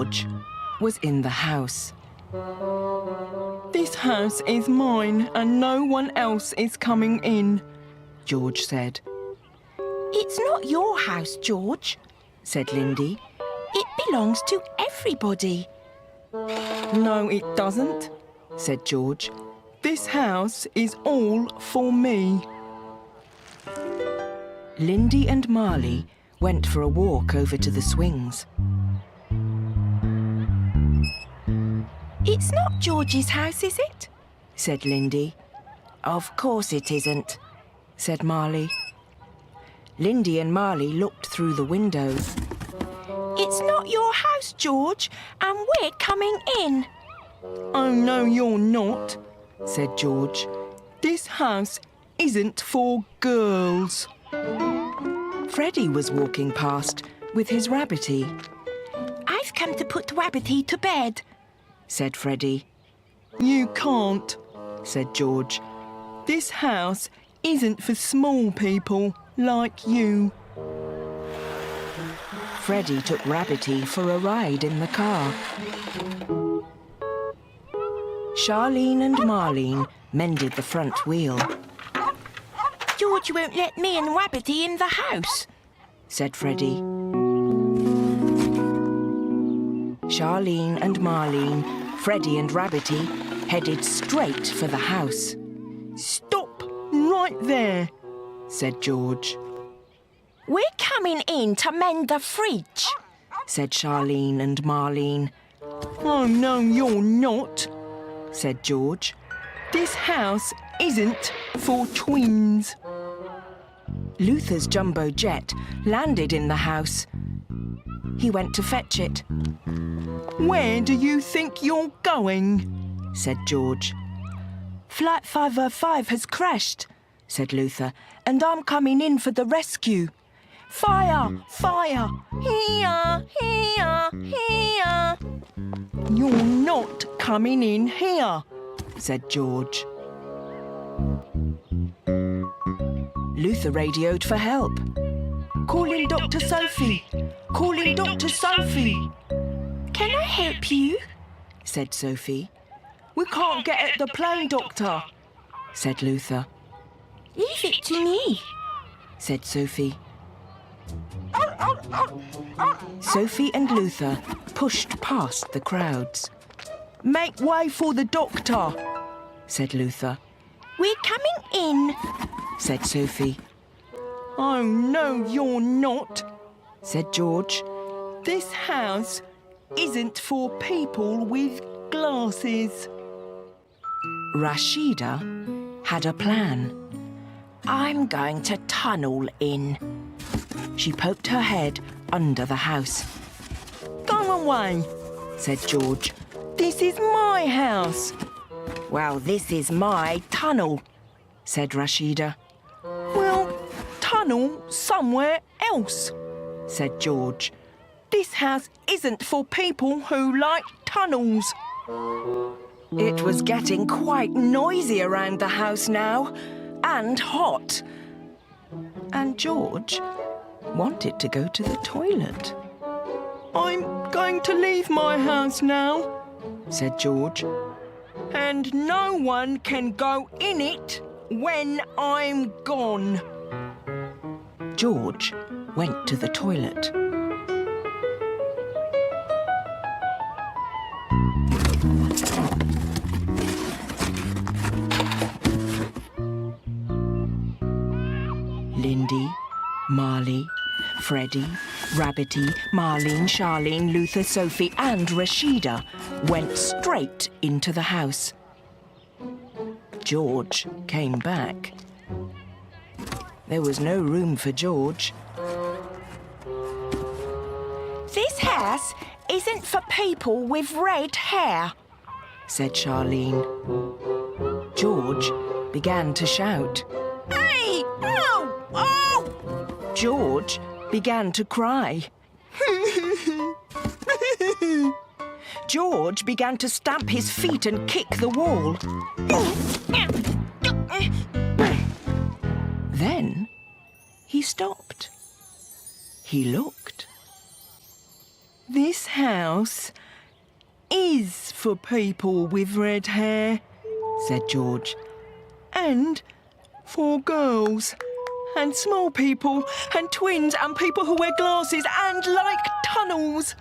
George was in the house. "This house is mine and no one else is coming in," George said. "It's not your house, George," said Lindy. "It belongs to everybody." "No, it doesn't," said George. "This house is all for me." Lindy and Marley went for a walk over to the swings. "It's not George's house, is it?" said Lindy. "Of course it isn't," said Marley. Lindy and Marley looked through the window. "It's not your house, George, and we're coming in." "Oh, no, you're not," said George. "This house isn't for girls." Freddie was walking past with his rabbity. "I've come to put Rabbity to bed," said Freddie. "You can't," said George. "This house isn't for small people like you." Freddie took Rabbity for a ride in the car. Charlene and Marlene mended the front wheel. "George won't let me and Rabbity in the house," said Freddie. Charlene and Marlene, Freddie and Rabbity headed straight for the house. "Stop right there," said George. "We're coming in to mend the fridge," said Charlene and Marlene. "Oh, no, you're not," said George. "This house isn't for twins." Luther's jumbo jet landed in the house. He went to fetch it. "Where do you think you're going?" said George. "Flight 505 has crashed," said Luther, "and I'm coming in for the rescue." "Fire! Fire! Here! Here! Here!" "You're not coming in here," said George. Luther radioed for help. "Calling Dr. Sophie! Calling Dr. Sophie!" "Can I help you?" said Sophie. "We can't get at the plane, Doctor," said Luther. "Leave it to me," said Sophie. Sophie and Luther pushed past the crowds. "Make way for the doctor," said Luther. "We're coming in," said Sophie. "Oh, no, you're not," said George. "This house isn't for people with glasses." Rashida had a plan. "I'm going to tunnel in." She poked her head under the house. "Go away," said George. "This is my house." "Well, this is my tunnel," said Rashida. "Well, tunnel somewhere else," said George. "This house isn't for people who like tunnels." It was getting quite noisy around the house now, and hot. And George wanted to go to the toilet. "I'm going to leave my house now," said George. "And no one can go in it when I'm gone." George went to the toilet. Lindy, Marley, Freddie, Rabbity, Marlene, Charlene, Luther, Sophie and Rashida went straight into the house. George came back. There was no room for George. "This house isn't for people with red hair," said Charlene. George began to shout. "Hey! No! Oh!" George began to cry. George began to stamp his feet and kick the wall. Then he stopped. He looked. This house is for people with red hair, said George. And for girls. And small people. And twins. And people who wear glasses. And like tunnels.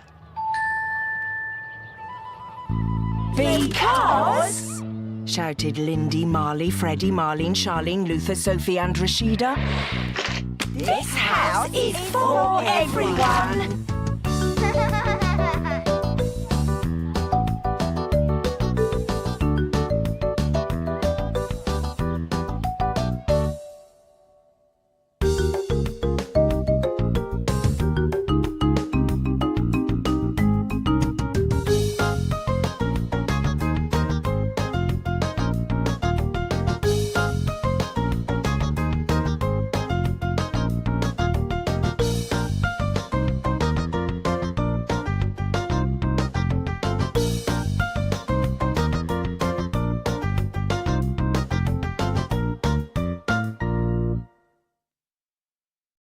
Because... shouted Lindy, Marley, Freddie, Marlene, Charlene, Luther, Sophie and Rashida. this house is for everyone.